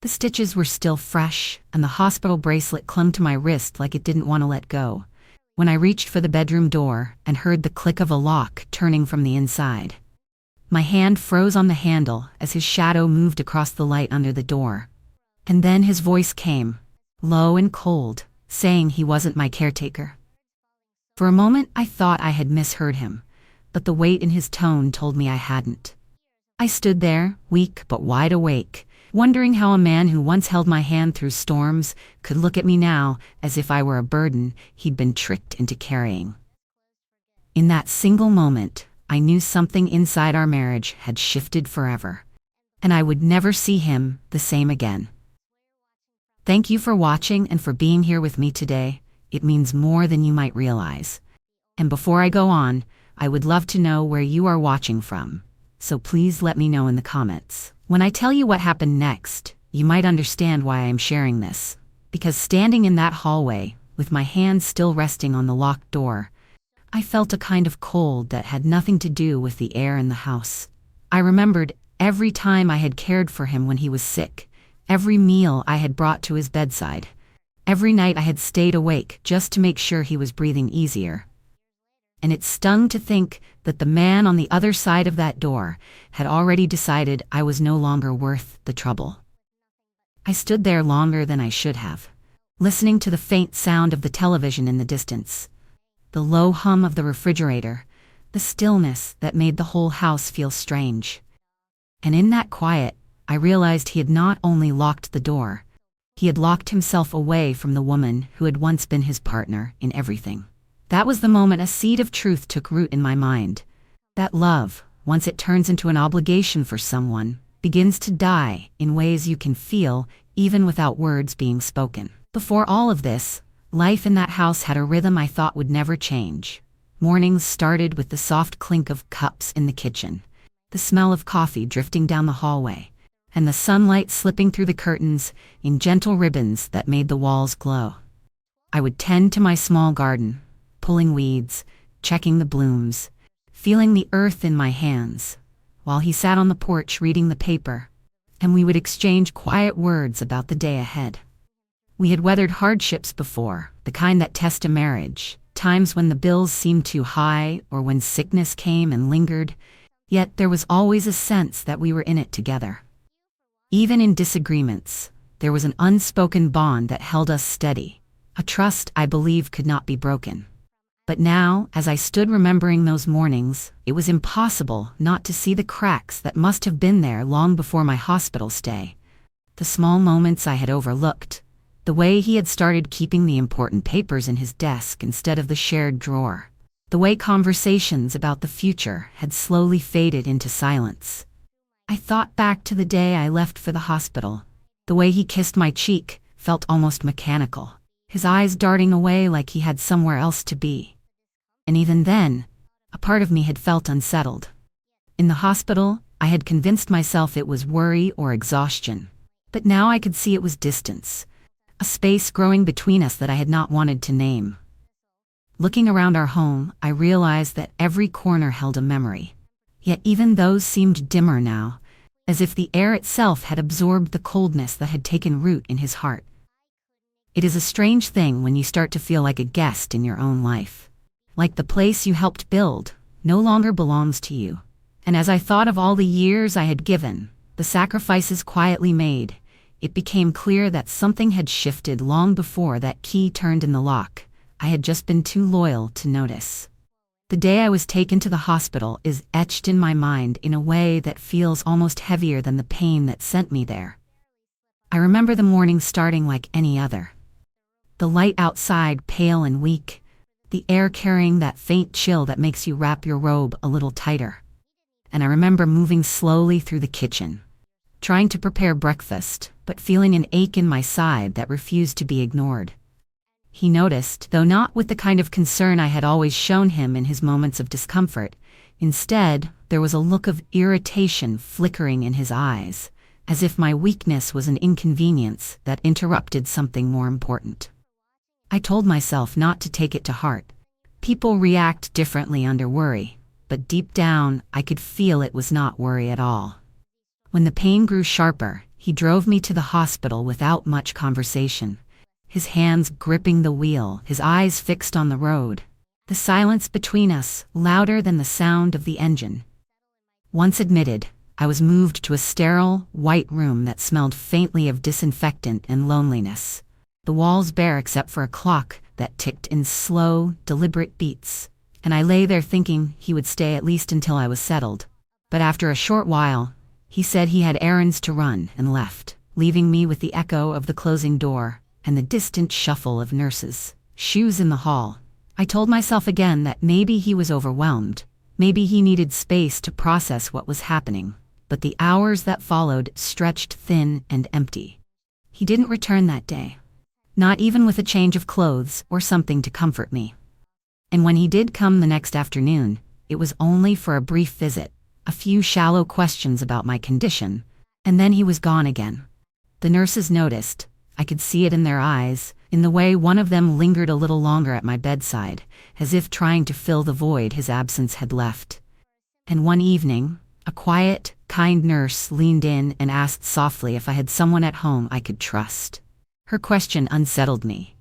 The stitches were still fresh, and the hospital bracelet clung to my wrist like it didn't want to let go. When I reached for the bedroom door and heard the click of a lock turning from the inside, my hand froze on the handle as his shadow moved across the light under the door. And then his voice came, low and cold, saying he wasn't my caretaker. For a moment I thought I had misheard him, but the weight in his tone told me I hadn't. I stood there, weak but wide awake, wondering how a man who once held my hand through storms could look at me now as if I were a burden he'd been tricked into carrying. In that single moment, I knew something inside our marriage had shifted forever, and I would never see him the same again. Thank you for watching and for being here with me today. It means more than you might realize. And before I go on, I would love to know where you are watching from, so please let me know in the comments. When I tell you what happened next, you might understand why I am sharing this, because standing in that hallway, with my hand still resting on the locked door, I felt a kind of cold that had nothing to do with the air in the house. I remembered every time I had cared for him when he was sick, every meal I had brought to his bedside, every night I had stayed awake just to make sure he was breathing easier. And it stung to think that the man on the other side of that door had already decided I was no longer worth the trouble. I stood there longer than I should have, listening to the faint sound of the television in the distance, the low hum of the refrigerator, the stillness that made the whole house feel strange. And in that quiet, I realized he had not only locked the door, he had locked himself away from the woman who had once been his partner in everything. That was the moment a seed of truth took root in my mind. That love, once it turns into an obligation for someone, begins to die in ways you can feel even without words being spoken. Before all of this, life in that house had a rhythm I thought would never change. Mornings started with the soft clink of cups in the kitchen, the smell of coffee drifting down the hallway, and the sunlight slipping through the curtains in gentle ribbons that made the walls glow. I would tend to my small garden, pulling weeds, checking the blooms, feeling the earth in my hands, while he sat on the porch reading the paper, and we would exchange quiet words about the day ahead. We had weathered hardships before, the kind that test a marriage, times when the bills seemed too high or when sickness came and lingered, yet there was always a sense that we were in it together. Even in disagreements, there was an unspoken bond that held us steady, a trust I believe could not be broken. But now, as I stood remembering those mornings, it was impossible not to see the cracks that must have been there long before my hospital stay. The small moments I had overlooked, the way he had started keeping the important papers in his desk instead of the shared drawer, the way conversations about the future had slowly faded into silence. I thought back to the day I left for the hospital. The way he kissed my cheek felt almost mechanical, his eyes darting away like he had somewhere else to be. And even then, a part of me had felt unsettled. In the hospital, I had convinced myself it was worry or exhaustion, but now I could see it was distance, a space growing between us that I had not wanted to name. Looking around our home, I realized that every corner held a memory, yet even those seemed dimmer now, as if the air itself had absorbed the coldness that had taken root in his heart. It is a strange thing when you start to feel like a guest in your own life. Like the place you helped build no longer belongs to you. And as I thought of all the years I had given, the sacrifices quietly made, it became clear that something had shifted long before that key turned in the lock. I had just been too loyal to notice. The day I was taken to the hospital is etched in my mind in a way that feels almost heavier than the pain that sent me there. I remember the morning starting like any other. The light outside pale and weak, the air carrying that faint chill that makes you wrap your robe a little tighter. And I remember moving slowly through the kitchen, trying to prepare breakfast, but feeling an ache in my side that refused to be ignored. He noticed, though not with the kind of concern I had always shown him in his moments of discomfort. Instead, there was a look of irritation flickering in his eyes, as if my weakness was an inconvenience that interrupted something more important. I told myself not to take it to heart. People react differently under worry, but deep down, I could feel it was not worry at all. When the pain grew sharper, He drove me to the hospital without much conversation, his hands gripping the wheel, his eyes fixed on the road. The silence between us, louder than the sound of the engine. Once admitted, I was moved to a sterile, white room that smelled faintly of disinfectant and loneliness. The walls bare except for a clock that ticked in slow, deliberate beats, and I lay there thinking he would stay at least until I was settled. But after a short while, he said he had errands to run and left, leaving me with the echo of the closing door and the distant shuffle of nurses' shoes in the hall. I told myself again that maybe he was overwhelmed, maybe he needed space to process what was happening, but the hours that followed stretched thin and empty. He didn't return that day, not even with a change of clothes or something to comfort me. And when he did come the next afternoon, it was only for a brief visit, a few shallow questions about my condition, and then he was gone again. The nurses noticed. I could see it in their eyes, in the way one of them lingered a little longer at my bedside, as if trying to fill the void his absence had left. And one evening, a quiet, kind nurse leaned in and asked softly if I had someone at home I could trust. Her question unsettled me,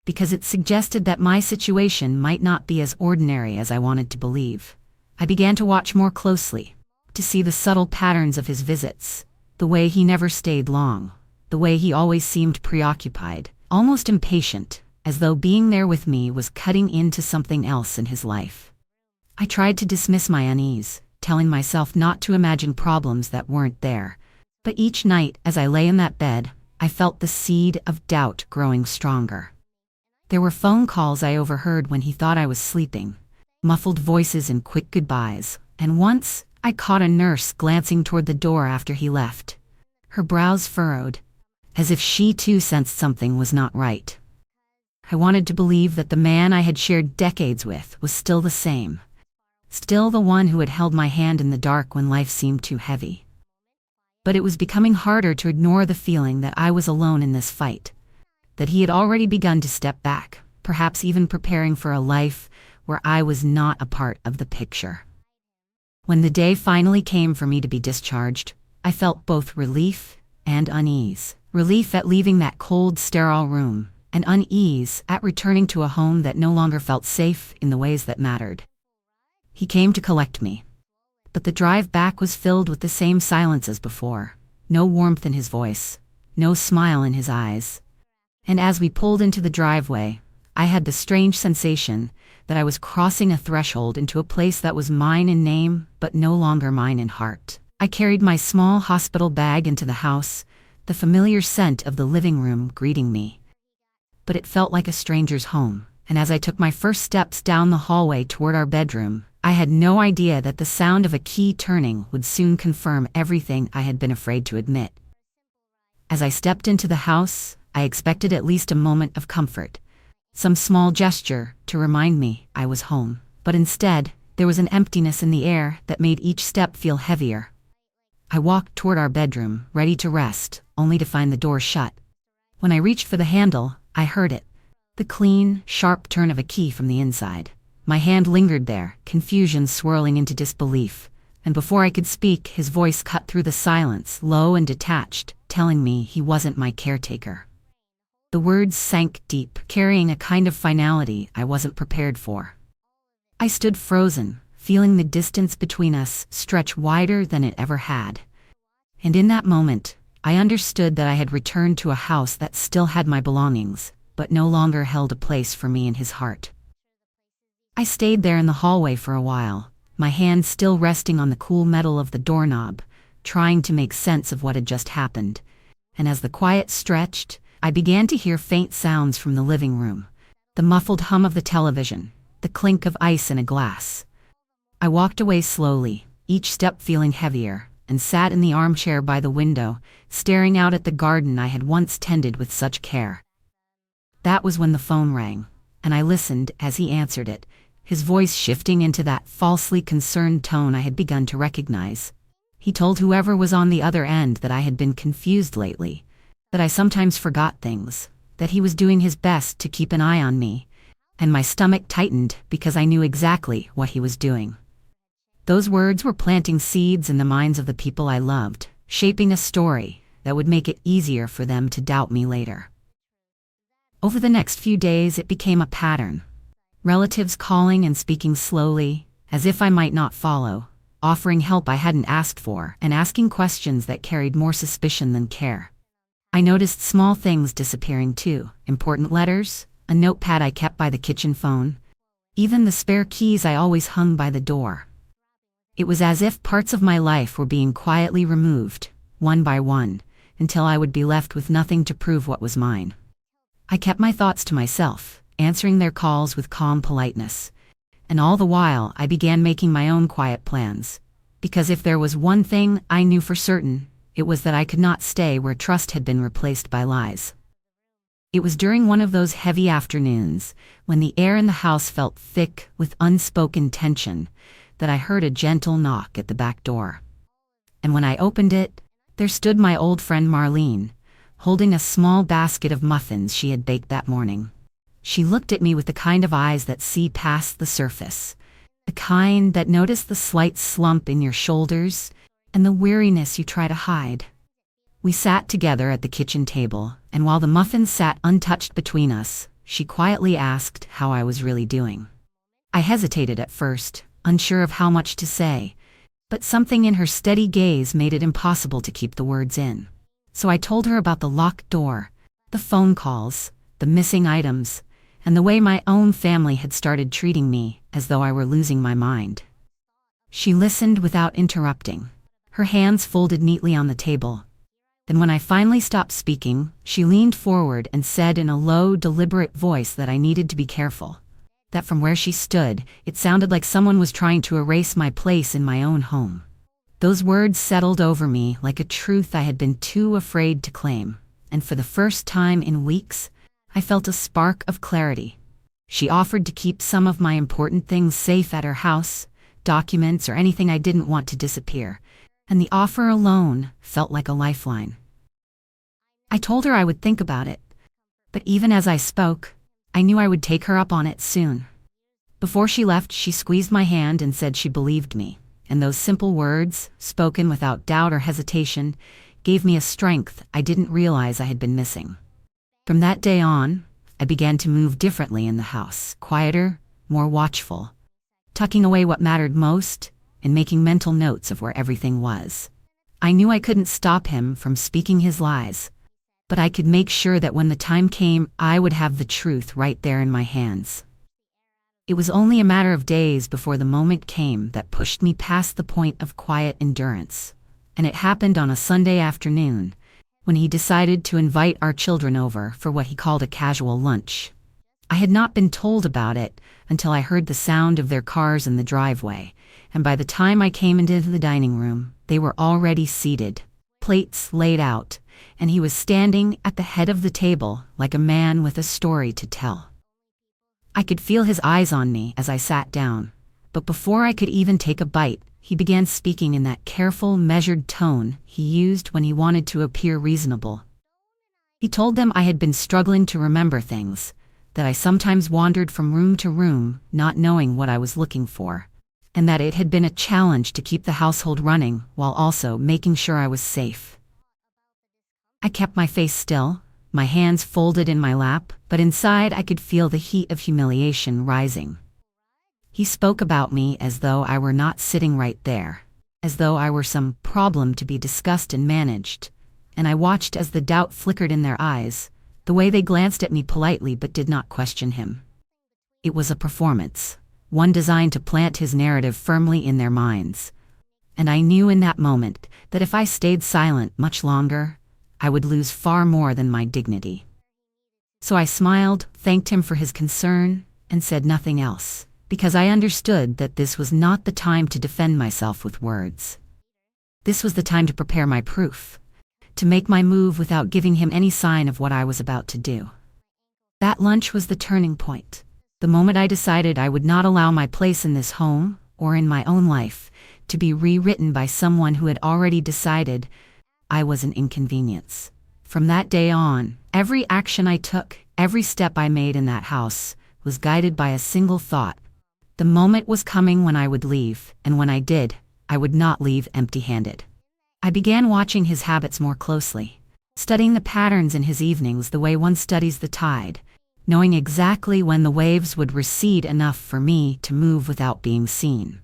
because it suggested that my situation might not be as ordinary as I wanted to believe. I began to watch more closely, to see the subtle patterns of his visits, the way he never stayed long, the way he always seemed preoccupied, almost impatient, as though being there with me was cutting into something else in his life. I tried to dismiss my unease, telling myself not to imagine problems that weren't there, but each night as I lay in that bed, I felt the seed of doubt growing stronger. There were phone calls I overheard when he thought I was sleeping, muffled voices and quick goodbyes, and once I caught a nurse glancing toward the door after he left. Her brows furrowed, as if she too sensed something was not right. I wanted to believe that the man I had shared decades with was still the same, still the one who had held my hand in the dark when life seemed too heavy. But it was becoming harder to ignore the feeling that I was alone in this fight, that he had already begun to step back, perhaps even preparing for a life where I was not a part of the picture. When the day finally came for me to be discharged, I felt both relief and unease. Relief at leaving that cold, sterile room, and unease at returning to a home that no longer felt safe in the ways that mattered. He came to collect me, but the drive back was filled with the same silence as before, no warmth in his voice, no smile in his eyes. And as we pulled into the driveway, I had the strange sensation that I was crossing a threshold into a place that was mine in name, but no longer mine in heart. I carried my small hospital bag into the house, the familiar scent of the living room greeting me. But it felt like a stranger's home, and as I took my first steps down the hallway toward our bedroom, I had no idea that the sound of a key turning would soon confirm everything I had been afraid to admit. As I stepped into the house, I expected at least a moment of comfort, some small gesture to remind me I was home. But instead, there was an emptiness in the air that made each step feel heavier. I walked toward our bedroom, ready to rest, only to find the door shut. When I reached for the handle, I heard it, the clean, sharp turn of a key from the inside. My hand lingered there, confusion swirling into disbelief, and before I could speak, his voice cut through the silence, low and detached, telling me he wasn't my caretaker. The words sank deep, carrying a kind of finality I wasn't prepared for. I stood frozen, feeling the distance between us stretch wider than it ever had. And in that moment, I understood that I had returned to a house that still had my belongings, but no longer held a place for me in his heart. I stayed there in the hallway for a while, my hand still resting on the cool metal of the doorknob, trying to make sense of what had just happened. And as the quiet stretched, I began to hear faint sounds from the living room, the muffled hum of the television, the clink of ice in a glass. I walked away slowly, each step feeling heavier, and sat in the armchair by the window, staring out at the garden I had once tended with such care. That was when the phone rang, and I listened as he answered it, his voice shifting into that falsely concerned tone I had begun to recognize. He told whoever was on the other end that I had been confused lately, that I sometimes forgot things, that he was doing his best to keep an eye on me, and my stomach tightened because I knew exactly what he was doing. Those words were planting seeds in the minds of the people I loved, shaping a story that would make it easier for them to doubt me later. Over the next few days, it became a pattern. Relatives calling and speaking slowly, as if I might not follow, offering help I hadn't asked for, and asking questions that carried more suspicion than care. I noticed small things disappearing too, important letters, a notepad I kept by the kitchen phone, even the spare keys I always hung by the door. It was as if parts of my life were being quietly removed, one by one, until I would be left with nothing to prove what was mine. I kept my thoughts to myself, answering their calls with calm politeness. And all the while, I began making my own quiet plans. Because if there was one thing I knew for certain, it was that I could not stay where trust had been replaced by lies. It was during one of those heavy afternoons, when the air in the house felt thick with unspoken tension, that I heard a gentle knock at the back door. And when I opened it, there stood my old friend Marlene, holding a small basket of muffins she had baked that morning. She looked at me with the kind of eyes that see past the surface, the kind that notice the slight slump in your shoulders and the weariness you try to hide. We sat together at the kitchen table, and while the muffins sat untouched between us, she quietly asked how I was really doing. I hesitated at first, unsure of how much to say, but something in her steady gaze made it impossible to keep the words in. So I told her about the locked door, the phone calls, the missing items, and the way my own family had started treating me as though I were losing my mind. She listened without interrupting, her hands folded neatly on the table. Then when I finally stopped speaking, she leaned forward and said in a low, deliberate voice that I needed to be careful. That from where she stood, it sounded like someone was trying to erase my place in my own home. Those words settled over me like a truth I had been too afraid to claim, and for the first time in weeks, I felt a spark of clarity. She offered to keep some of my important things safe at her house, documents or anything I didn't want to disappear, and the offer alone felt like a lifeline. I told her I would think about it, but even as I spoke, I knew I would take her up on it soon. Before she left, she squeezed my hand and said she believed me, and those simple words, spoken without doubt or hesitation, gave me a strength I didn't realize I had been missing. From that day on, I began to move differently in the house, quieter, more watchful, tucking away what mattered most and making mental notes of where everything was. I knew I couldn't stop him from speaking his lies, but I could make sure that when the time came, I would have the truth right there in my hands. It was only a matter of days before the moment came that pushed me past the point of quiet endurance, and it happened on a Sunday afternoon, when he decided to invite our children over for what he called a casual lunch. I had not been told about it until I heard the sound of their cars in the driveway, and by the time I came into the dining room, they were already seated, plates laid out, and he was standing at the head of the table like a man with a story to tell. I could feel his eyes on me as I sat down, but before I could even take a bite, he began speaking in that careful, measured tone he used when he wanted to appear reasonable. He told them I had been struggling to remember things, that I sometimes wandered from room to room, not knowing what I was looking for, and that it had been a challenge to keep the household running while also making sure I was safe. I kept my face still, my hands folded in my lap, but inside I could feel the heat of humiliation rising. He spoke about me as though I were not sitting right there, as though I were some problem to be discussed and managed, and I watched as the doubt flickered in their eyes, the way they glanced at me politely but did not question him. It was a performance, one designed to plant his narrative firmly in their minds, and I knew in that moment that if I stayed silent much longer, I would lose far more than my dignity. So I smiled, thanked him for his concern, and said nothing else, because I understood that this was not the time to defend myself with words. This was the time to prepare my proof, to make my move without giving him any sign of what I was about to do. That lunch was the turning point, the moment I decided I would not allow my place in this home, or in my own life, to be rewritten by someone who had already decided I was an inconvenience. From that day on, every action I took, every step I made in that house, was guided by a single thought. The moment was coming when I would leave, and when I did, I would not leave empty-handed. I began watching his habits more closely, studying the patterns in his evenings the way one studies the tide, knowing exactly when the waves would recede enough for me to move without being seen.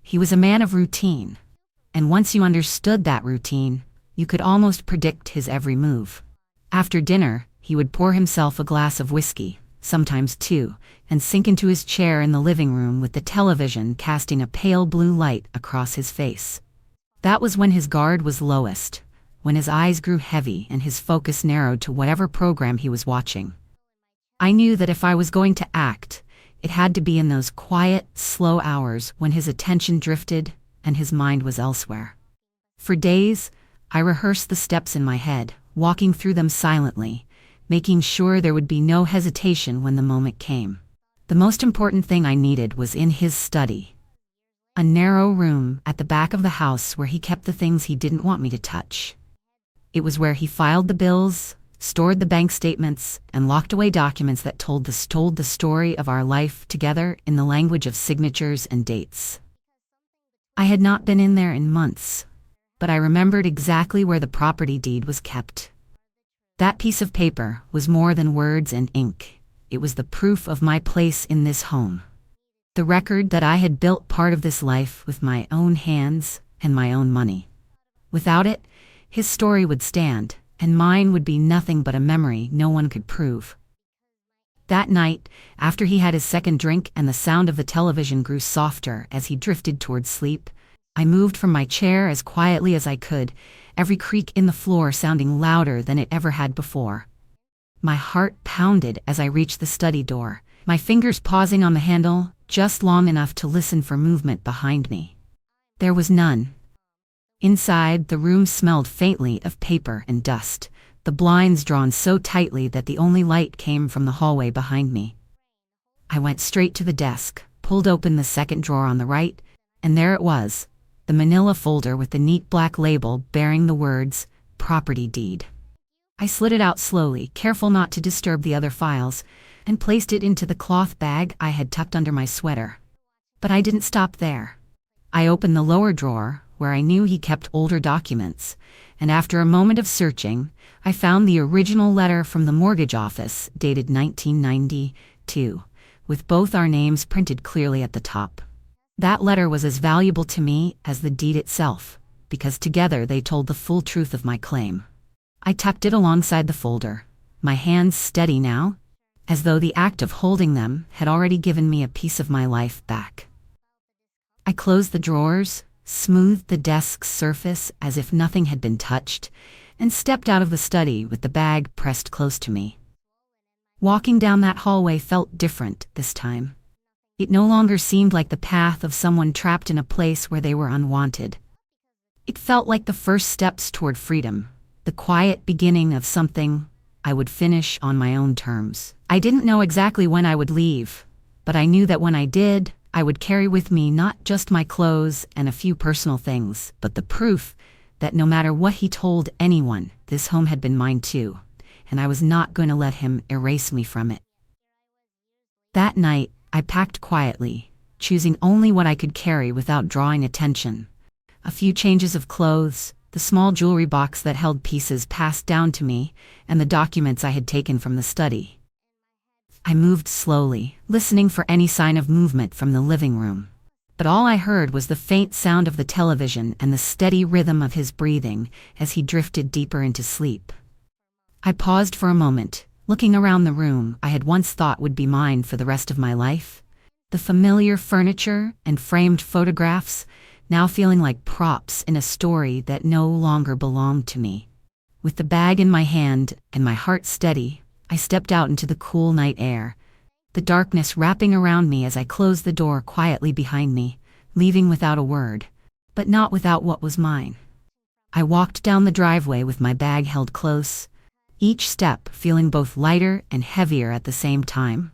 He was a man of routine, and once you understood that routine, you could almost predict his every move. After dinner, he would pour himself a glass of whiskey, sometimes two, and sink into his chair in the living room with the television casting a pale blue light across his face. That was when his guard was lowest, when his eyes grew heavy and his focus narrowed to whatever program he was watching. I knew that if I was going to act, it had to be in those quiet, slow hours when his attention drifted and his mind was elsewhere. For days, I rehearsed the steps in my head, walking through them silently, making sure there would be no hesitation when the moment came. The most important thing I needed was in his study. A narrow room at the back of the house where he kept the things he didn't want me to touch. It was where he filed the bills, stored the bank statements, and locked away documents that told the story of our life together in the language of signatures and dates. I had not been in there in months, but I remembered exactly where the property deed was kept. That piece of paper was more than words and ink. It was the proof of my place in this home. The record that I had built part of this life with my own hands and my own money. Without it, his story would stand, and mine would be nothing but a memory no one could prove. That night, after he had his second drink and the sound of the television grew softer as he drifted toward sleep, I moved from my chair as quietly as I could, every creak in the floor sounding louder than it ever had before. My heart pounded as I reached the study door, my fingers pausing on the handle just long enough to listen for movement behind me. There was none. Inside, the room smelled faintly of paper and dust, the blinds drawn so tightly that the only light came from the hallway behind me. I went straight to the desk, pulled open the second drawer on the right, and there it was, the manila folder with the neat black label bearing the words, "Property Deed." I slid it out slowly, careful not to disturb the other files, and placed it into the cloth bag I had tucked under my sweater. But I didn't stop there. I opened the lower drawer, where I knew he kept older documents, and after a moment of searching, I found the original letter from the mortgage office dated 1992, with both our names printed clearly at the top. That letter was as valuable to me as the deed itself, because together they told the full truth of my claim. I tucked it alongside the folder, my hands steady now, as though the act of holding them had already given me a piece of my life back. I closed the drawers, smoothed the desk's surface as if nothing had been touched, and stepped out of the study with the bag pressed close to me. Walking down that hallway felt different this time. It no longer seemed like the path of someone trapped in a place where they were unwanted. It felt like the first steps toward freedom, the quiet beginning of something I would finish on my own terms. I didn't know exactly when I would leave, but I knew that when I did, I would carry with me not just my clothes and a few personal things, but the proof that no matter what he told anyone, this home had been mine too, and I was not going to let him erase me from it. That night, I packed quietly, choosing only what I could carry without drawing attention. A few changes of clothes, the small jewelry box that held pieces passed down to me, and the documents I had taken from the study. I moved slowly, listening for any sign of movement from the living room. But all I heard was the faint sound of the television and the steady rhythm of his breathing as he drifted deeper into sleep. I paused for a moment, looking around the room I had once thought would be mine for the rest of my life. The familiar furniture and framed photographs, now feeling like props in a story that no longer belonged to me. With the bag in my hand and my heart steady, I stepped out into the cool night air, the darkness wrapping around me as I closed the door quietly behind me, leaving without a word, but not without what was mine. I walked down the driveway with my bag held close, each step feeling both lighter and heavier at the same time.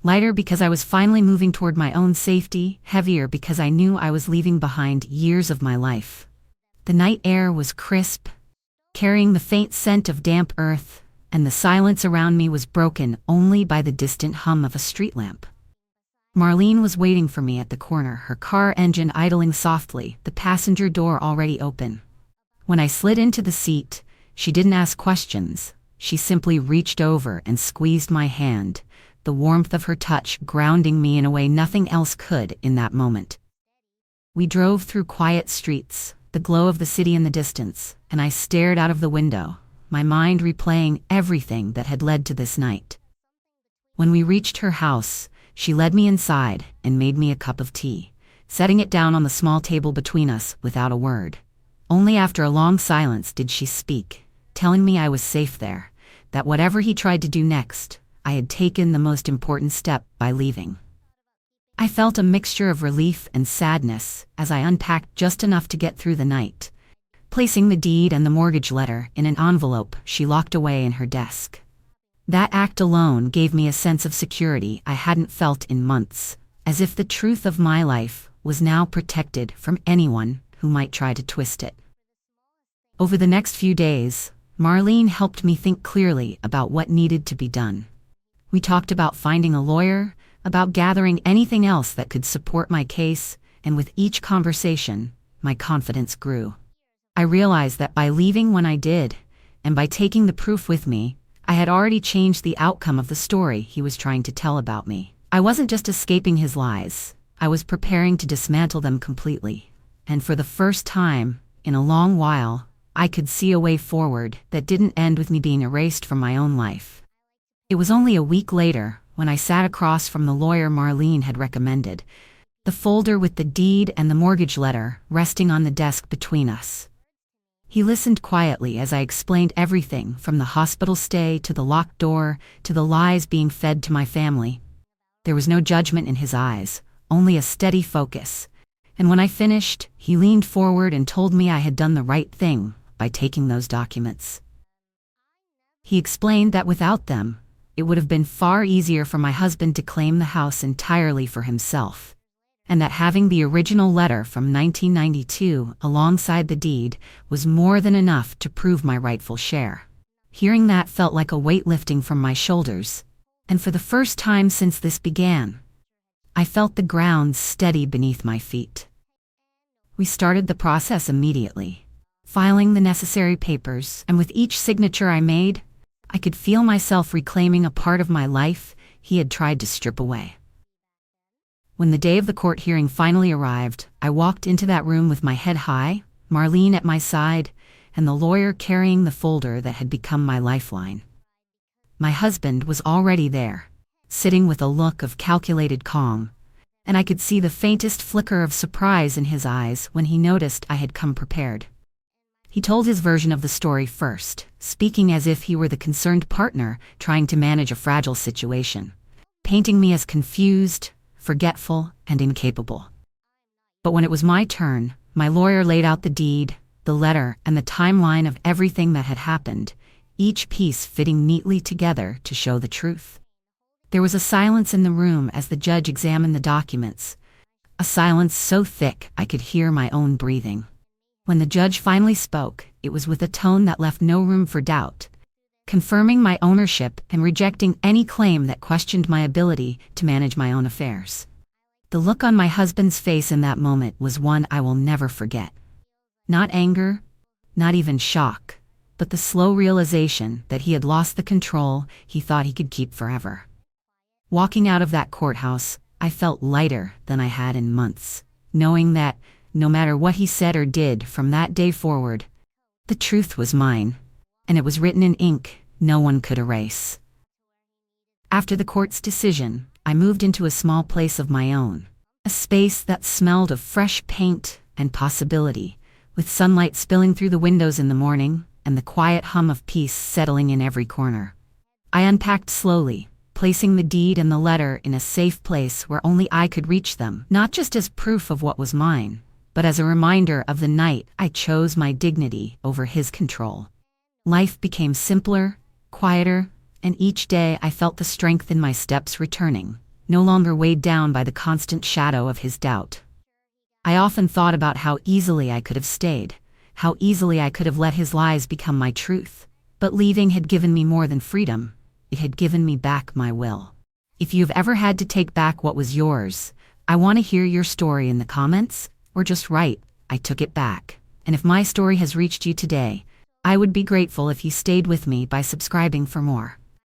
Lighter because I was finally moving toward my own safety, heavier because I knew I was leaving behind years of my life. The night air was crisp, carrying the faint scent of damp earth, and the silence around me was broken only by the distant hum of a street lamp. Marlene was waiting for me at the corner, her car engine idling softly, the passenger door already open. When I slid into the seat, she didn't ask questions. She simply reached over and squeezed my hand, the warmth of her touch grounding me in a way nothing else could in that moment. We drove through quiet streets, the glow of the city in the distance, and I stared out of the window, my mind replaying everything that had led to this night. When we reached her house, she led me inside and made me a cup of tea, setting it down on the small table between us without a word. Only after a long silence did she speak, telling me I was safe there, that whatever he tried to do next, I had taken the most important step by leaving. I felt a mixture of relief and sadness as I unpacked just enough to get through the night, placing the deed and the mortgage letter in an envelope she locked away in her desk. That act alone gave me a sense of security I hadn't felt in months, as if the truth of my life was now protected from anyone who might try to twist it. Over the next few days, Marlene helped me think clearly about what needed to be done. We talked about finding a lawyer, about gathering anything else that could support my case, and with each conversation, my confidence grew. I realized that by leaving when I did, and by taking the proof with me, I had already changed the outcome of the story he was trying to tell about me. I wasn't just escaping his lies, I was preparing to dismantle them completely. And for the first time, in a long while, I could see a way forward that didn't end with me being erased from my own life. It was only a week later, when I sat across from the lawyer Marlene had recommended, the folder with the deed and the mortgage letter resting on the desk between us. He listened quietly as I explained everything from the hospital stay to the locked door to the lies being fed to my family. There was no judgment in his eyes, only a steady focus. And when I finished, he leaned forward and told me I had done the right thing by taking those documents. He explained that without them, it would have been far easier for my husband to claim the house entirely for himself, and that having the original letter from 1992 alongside the deed was more than enough to prove my rightful share. Hearing that felt like a weight lifting from my shoulders, and for the first time since this began, I felt the ground steady beneath my feet. We started the process immediately, filing the necessary papers, and with each signature I made, I could feel myself reclaiming a part of my life he had tried to strip away. When the day of the court hearing finally arrived, I walked into that room with my head high, Marlene at my side, and the lawyer carrying the folder that had become my lifeline. My husband was already there, sitting with a look of calculated calm, and I could see the faintest flicker of surprise in his eyes when he noticed I had come prepared. He told his version of the story first, speaking as if he were the concerned partner trying to manage a fragile situation, painting me as confused, forgetful, and incapable. But when it was my turn, my lawyer laid out the deed, the letter, and the timeline of everything that had happened, each piece fitting neatly together to show the truth. There was a silence in the room as the judge examined the documents, a silence so thick I could hear my own breathing. When the judge finally spoke, it was with a tone that left no room for doubt, confirming my ownership and rejecting any claim that questioned my ability to manage my own affairs. The look on my husband's face in that moment was one I will never forget. Not anger, not even shock, but the slow realization that he had lost the control he thought he could keep forever. Walking out of that courthouse, I felt lighter than I had in months, knowing that, no matter what he said or did from that day forward, the truth was mine, and it was written in ink no one could erase. After the court's decision, I moved into a small place of my own, a space that smelled of fresh paint and possibility, with sunlight spilling through the windows in the morning and the quiet hum of peace settling in every corner. I unpacked slowly, placing the deed and the letter in a safe place where only I could reach them, not just as proof of what was mine, but as a reminder of the night I chose my dignity over his control. Life became simpler, quieter, and each day I felt the strength in my steps returning, no longer weighed down by the constant shadow of his doubt. I often thought about how easily I could have stayed, how easily I could have let his lies become my truth. But leaving had given me more than freedom. It had given me back my will. If you've ever had to take back what was yours, I want to hear your story in the comments, or just write, "I took it back." and if my story has reached you today, I would be grateful if you stayed with me by subscribing for more.